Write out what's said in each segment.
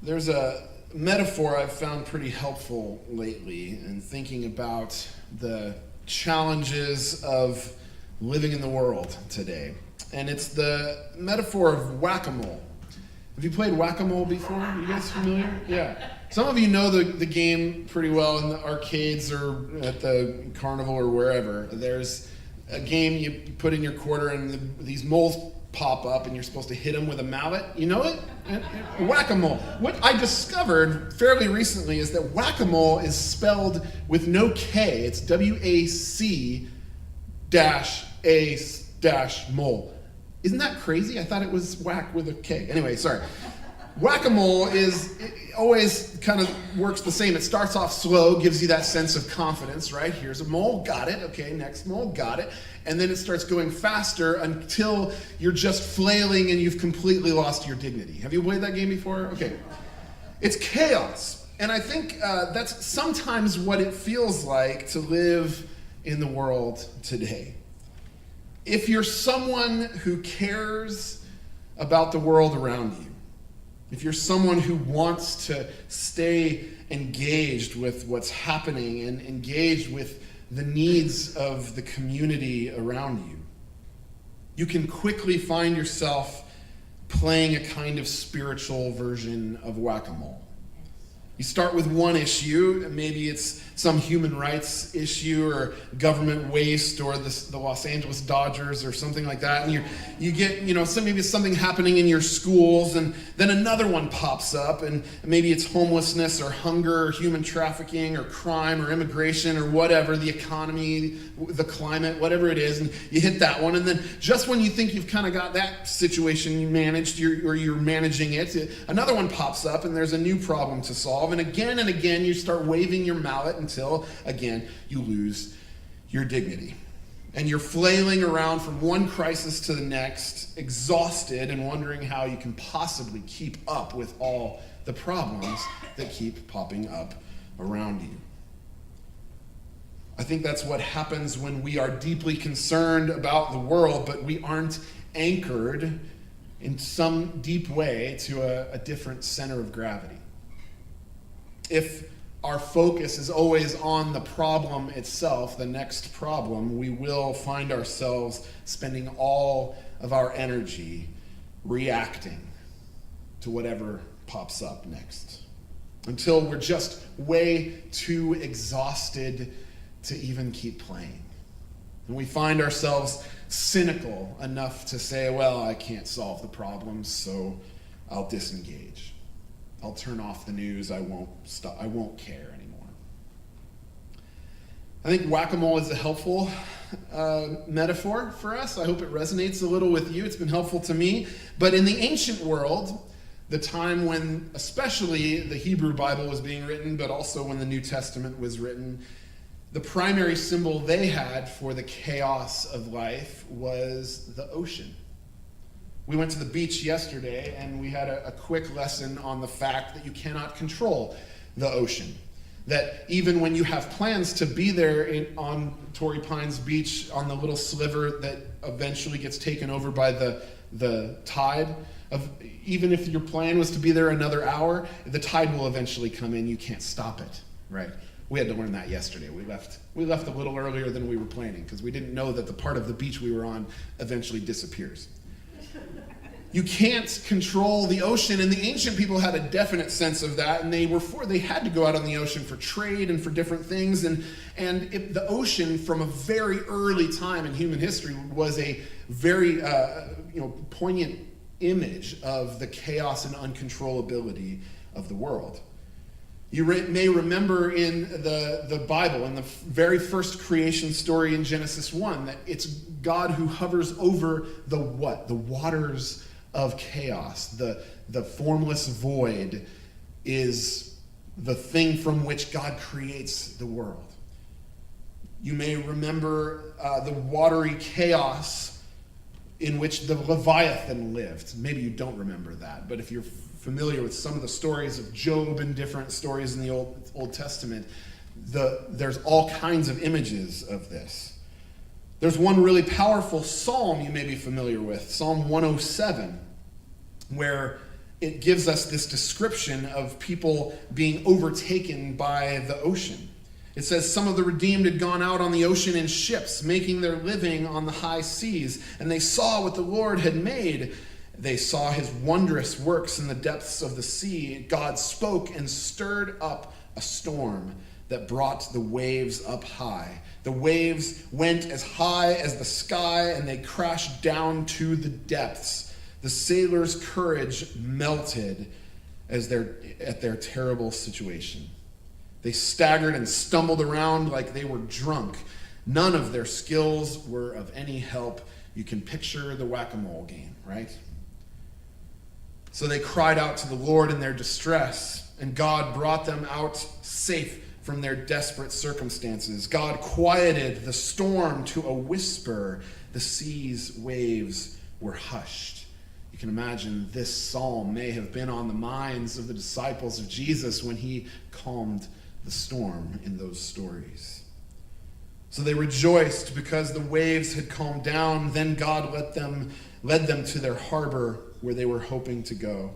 There's a metaphor I've found pretty helpful lately in thinking about the challenges of living in the world today. And it's the metaphor of whack-a-mole. Have you played whack-a-mole before? You guys familiar? Yeah. Some of you know the game pretty well in the arcades or at the carnival or wherever. There's a game you put in your quarter and these moles pop up and you're supposed to hit them with a mallet. You know it? Whack-a-mole. What I discovered fairly recently is that whack-a-mole is spelled with no K. It's WAC-A-mole. Isn't that crazy? I thought it was whack with a K. Anyway, sorry. Whack-a-mole it always kind of works the same. It starts off slow, gives you that sense of confidence, right? Here's a mole, got it. Okay, next mole, got it. And then it starts going faster until you're just flailing and you've completely lost your dignity. Have you played that game before? Okay. It's chaos. And I think that's sometimes what it feels like to live in the world today. If you're someone who cares about the world around you, if you're someone who wants to stay engaged with what's happening and engaged with the needs of the community around you, you can quickly find yourself playing a kind of spiritual version of whack-a-mole. You start with one issue, maybe it's some human rights issue or government waste or the Los Angeles Dodgers or something like that, and you get, maybe it's something happening in your schools, and then another one pops up, and maybe it's homelessness or hunger or human trafficking or crime or immigration or whatever, the economy, the climate, whatever it is, and you hit that one, and then just when you think you've kind of got that situation managed, you're managing it, another one pops up and there's a new problem to solve, and again you start waving your mallet until, again, you lose your dignity. And you're flailing around from one crisis to the next, exhausted and wondering how you can possibly keep up with all the problems that keep popping up around you. I think that's what happens when we are deeply concerned about the world, but we aren't anchored in some deep way to a different center of gravity. If our focus is always on the problem itself, the next problem, we will find ourselves spending all of our energy reacting to whatever pops up next, until we're just way too exhausted to even keep playing. And we find ourselves cynical enough to say, well, I can't solve the problems, so I'll disengage. I'll turn off the news. I won't care anymore. I think whack-a-mole is a helpful metaphor for us. I hope it resonates a little with you. It's been helpful to me. But in the ancient world, the time when especially the Hebrew Bible was being written, but also when the New Testament was written, the primary symbol they had for the chaos of life was the ocean. We went to the beach yesterday and we had a quick lesson on the fact that you cannot control the ocean. That even when you have plans to be there on Torrey Pines Beach on the little sliver that eventually gets taken over by the tide, even if your plan was to be there another hour, the tide will eventually come in. You can't stop it, right? We had to learn that yesterday. We left a little earlier than we were planning because we didn't know that the part of the beach we were on eventually disappears. You can't control the ocean, and the ancient people had a definite sense of that, and they had to go out on the ocean for trade and for different things, and the ocean from a very early time in human history was a very poignant image of the chaos and uncontrollability of the world. You may remember in the Bible, in the very first creation story in Genesis 1, that it's God who hovers over the what? The waters of chaos. The formless void is the thing from which God creates the world. You may remember the watery chaos in which the Leviathan lived. Maybe you don't remember that, but if you're familiar with some of the stories of Job and different stories in the Old Testament, there's all kinds of images of this. There's one really powerful psalm you may be familiar with, Psalm 107, where it gives us this description of people being overtaken by the ocean. It says some of the redeemed had gone out on the ocean in ships, making their living on the high seas, and they saw what the Lord had made. They saw his wondrous works in the depths of the sea. God spoke and stirred up a storm that brought the waves up high. The waves went as high as the sky, and they crashed down to the depths. The sailors' courage melted at their terrible situation. They staggered and stumbled around like they were drunk. None of their skills were of any help. You can picture the whack-a-mole game, right? So they cried out to the Lord in their distress, and God brought them out safe from their desperate circumstances. God quieted the storm to a whisper. The sea's waves were hushed. You can imagine this psalm may have been on the minds of the disciples of Jesus when he calmed the storm in those stories. So they rejoiced because the waves had calmed down. Then God led them to their harbor where they were hoping to go.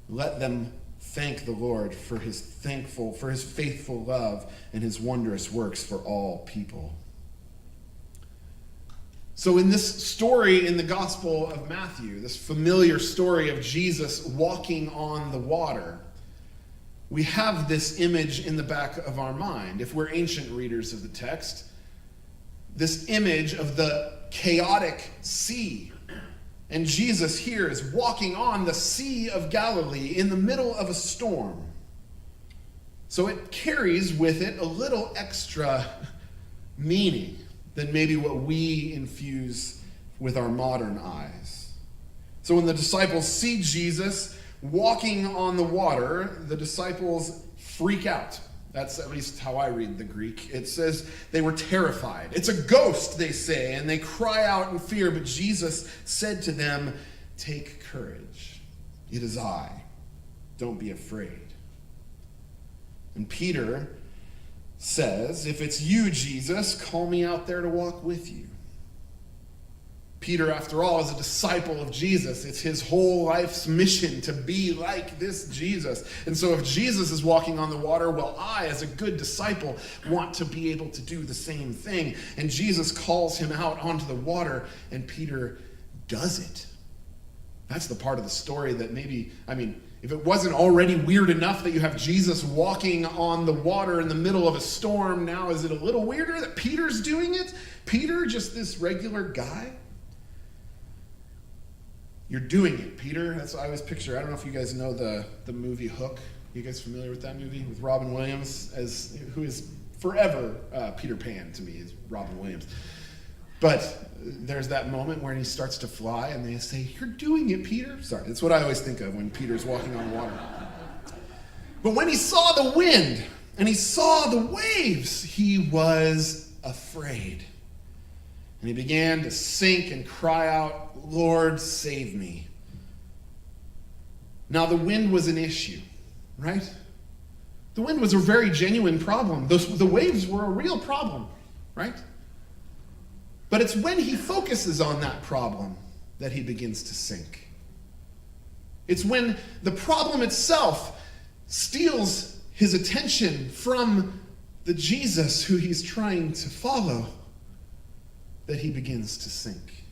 Let them thank the Lord for his faithful love and his wondrous works for all people. So in this story in the Gospel of Matthew, this familiar story of Jesus walking on the water, we have this image in the back of our mind. If we're ancient readers of the text, this image of the chaotic sea. And Jesus here is walking on the Sea of Galilee in the middle of a storm. So it carries with it a little extra meaning than maybe what we infuse with our modern eyes. So when the disciples see Jesus walking on the water, the disciples freak out. That's at least how I read the Greek. It says they were terrified. It's a ghost, they say, and they cry out in fear. But Jesus said to them, "Take courage. It is I. Don't be afraid." And Peter says, "If it's you, Jesus, call me out there to walk with you." Peter, after all, is a disciple of Jesus. It's his whole life's mission to be like this Jesus. And so if Jesus is walking on the water, well, I, as a good disciple, want to be able to do the same thing. And Jesus calls him out onto the water, and Peter does it. That's the part of the story that if it wasn't already weird enough that you have Jesus walking on the water in the middle of a storm, now is it a little weirder that Peter's doing it? Peter, just this regular guy? You're doing it, Peter. That's what I always picture. I don't know if you guys know the movie Hook. You guys familiar with that movie? With Robin Williams, who is forever Peter Pan to me, is Robin Williams. But there's that moment where he starts to fly and they say, "You're doing it, Peter." Sorry, that's what I always think of when Peter's walking on water. But when he saw the wind and he saw the waves, he was afraid. And he began to sink and cry out, "Lord, save me." Now the wind was an issue, right? The wind was a very genuine problem. The waves were a real problem, right? But it's when he focuses on that problem that he begins to sink. It's when the problem itself steals his attention from the Jesus who he's trying to follow that he begins to sink.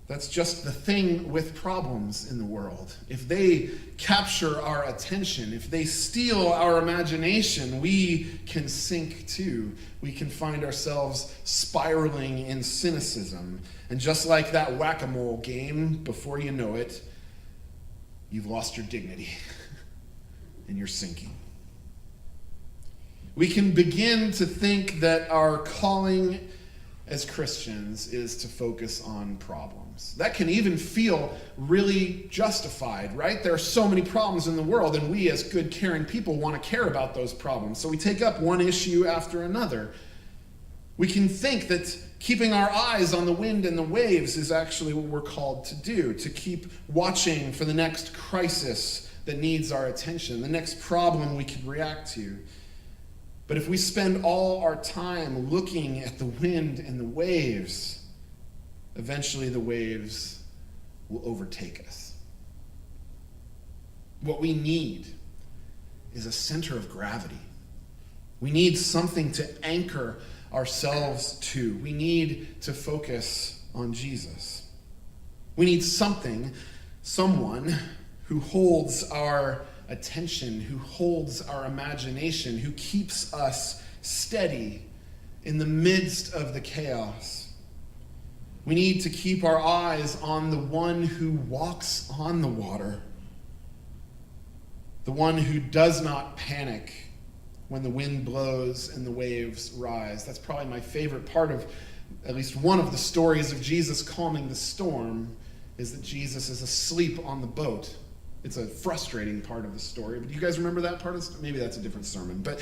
That's just the thing with problems in the world. If they capture our attention, if they steal our imagination, we can sink too. We can find ourselves spiraling in cynicism. And just like that whack-a-mole game, before you know it, you've lost your dignity and you're sinking. We can begin to think that our calling as Christians is to focus on problems. That can even feel really justified, right? There are so many problems in the world, and we as good, caring people want to care about those problems. So we take up one issue after another. We can think that keeping our eyes on the wind and the waves is actually what we're called to do, to keep watching for the next crisis that needs our attention, the next problem we can react to. But if we spend all our time looking at the wind and the waves, eventually the waves will overtake us. What we need is a center of gravity. We need something to anchor ourselves to. We need to focus on Jesus. We need someone who holds our attention, who holds our imagination, who keeps us steady in the midst of the chaos. We need to keep our eyes on the one who walks on the water, the one who does not panic when the wind blows and the waves rise. That's probably my favorite part of at least one of the stories of Jesus calming the storm, is that Jesus is asleep on the boat. It's a frustrating part of the story, but do you guys remember that part of the story? Maybe that's a different sermon. But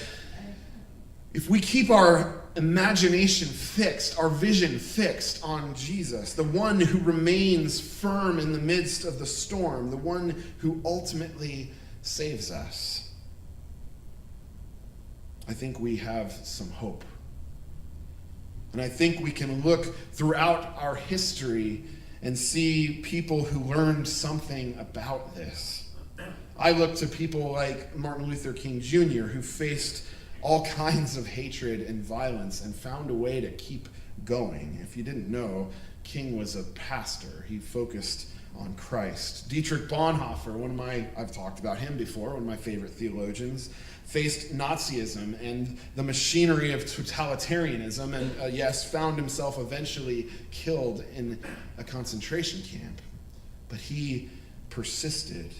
if we keep our imagination fixed, our vision fixed on Jesus, the one who remains firm in the midst of the storm, the one who ultimately saves us, I think we have some hope. And I think we can look throughout our history and see people who learned something about this. I look to people like Martin Luther King Jr., who faced all kinds of hatred and violence and found a way to keep going. If you didn't know, King was a pastor. He focused on Christ. Dietrich Bonhoeffer, I've talked about him before, one of my favorite theologians, faced Nazism and the machinery of totalitarianism, and yes, found himself eventually killed in a concentration camp. But he persisted.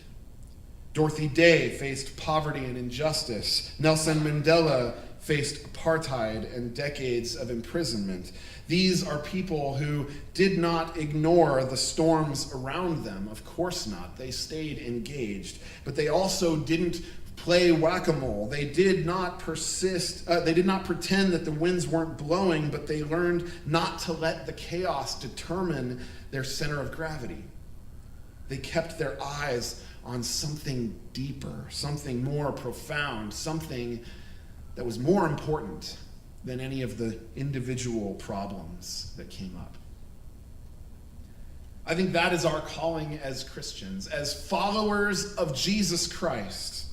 Dorothy Day faced poverty and injustice. Nelson Mandela faced apartheid and decades of imprisonment. These are people who did not ignore the storms around them. Of course not. They stayed engaged. But they also didn't play whack-a-mole. They did not persist. They did not pretend that the winds weren't blowing, but they learned not to let the chaos determine their center of gravity. They kept their eyes on something deeper, something more profound, something that was more important than any of the individual problems that came up. I think that is our calling as Christians, as followers of Jesus Christ.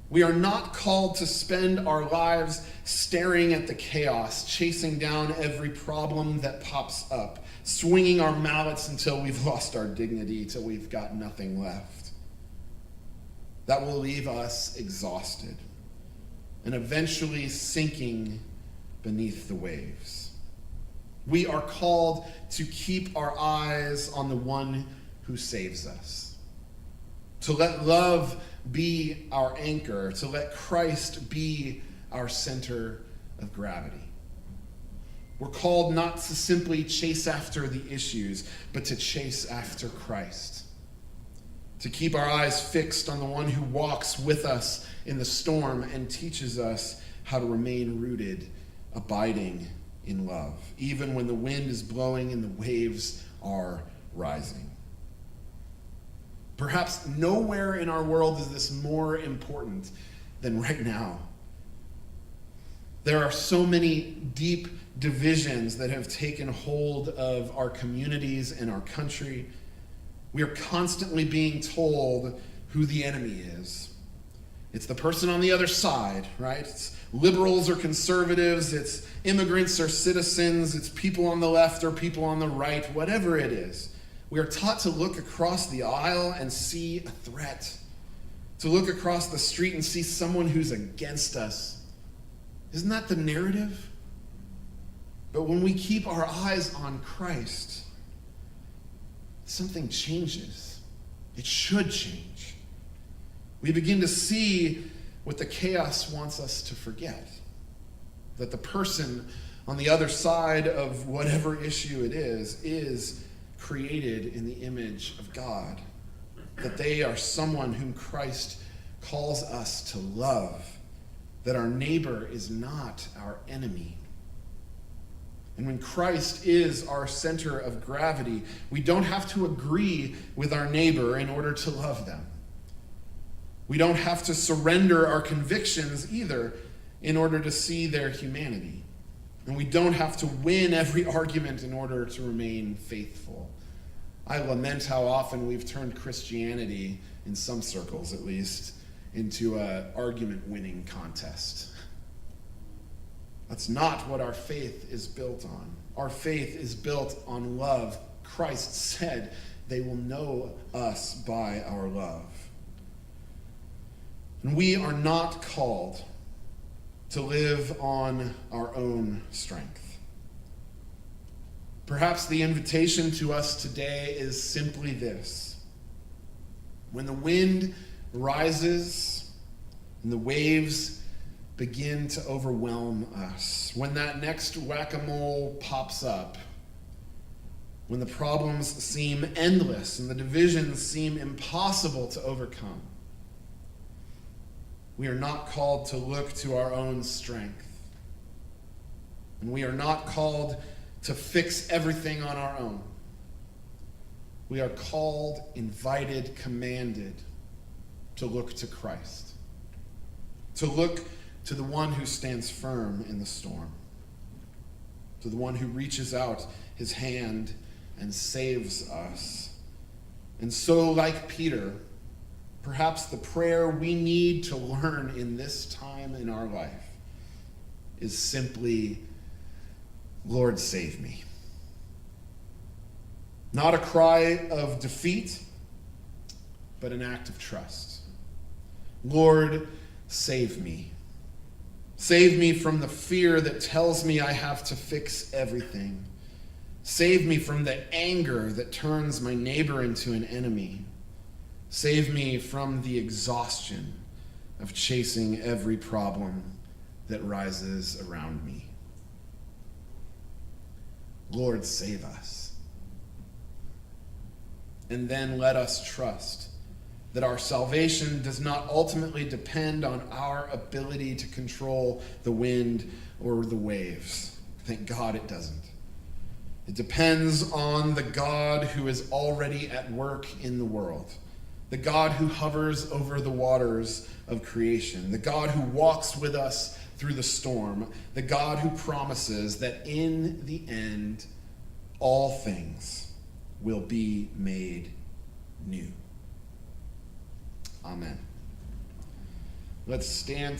We are not called to spend our lives staring at the chaos, chasing down every problem that pops up, swinging our mallets until we've lost our dignity, till we've got nothing left. That will leave us exhausted and eventually sinking beneath the waves. We are called to keep our eyes on the one who saves us, to let love be our anchor, to let Christ be our center of gravity. We're called not to simply chase after the issues, but to chase after Christ, to keep our eyes fixed on the one who walks with us in the storm and teaches us how to remain rooted, abiding in love, even when the wind is blowing and the waves are rising. Perhaps nowhere in our world is this more important than right now. There are so many deep divisions that have taken hold of our communities and our country. We are constantly being told who the enemy is. It's the person on the other side, right? It's liberals or conservatives, it's immigrants or citizens, it's people on the left or people on the right, whatever it is. We are taught to look across the aisle and see a threat, to look across the street and see someone who's against us. Isn't that the narrative? But when we keep our eyes on Christ, something changes. It should change. We begin to see what the chaos wants us to forget. That the person on the other side of whatever issue it is created in the image of God. That they are someone whom Christ calls us to love. That our neighbor is not our enemy. And when Christ is our center of gravity, we don't have to agree with our neighbor in order to love them. We don't have to surrender our convictions either in order to see their humanity. And we don't have to win every argument in order to remain faithful. I lament how often we've turned Christianity, in some circles at least, into an argument-winning contest. That's not what our faith is built on. Our faith is built on love. Christ said they will know us by our love. And we are not called to live on our own strength. Perhaps the invitation to us today is simply this. When the wind rises and the waves begin to overwhelm us, when that next whack-a-mole pops up, when the problems seem endless and the divisions seem impossible to overcome, we are not called to look to our own strength. And we are not called to fix everything on our own. We are called, invited, commanded to look to Christ, to look to the one who stands firm in the storm, to the one who reaches out his hand and saves us. And so, like Peter, perhaps the prayer we need to learn in this time in our life is simply, Lord, save me. Not a cry of defeat, but an act of trust. Lord, save me. Save me from the fear that tells me I have to fix everything. Save me from the anger that turns my neighbor into an enemy. Save me from the exhaustion of chasing every problem that rises around me. Lord, save us. And then let us trust that our salvation does not ultimately depend on our ability to control the wind or the waves. Thank God it doesn't. It depends on the God who is already at work in the world, the God who hovers over the waters of creation, the God who walks with us through the storm, the God who promises that in the end, all things will be made new. Amen. Let's stand.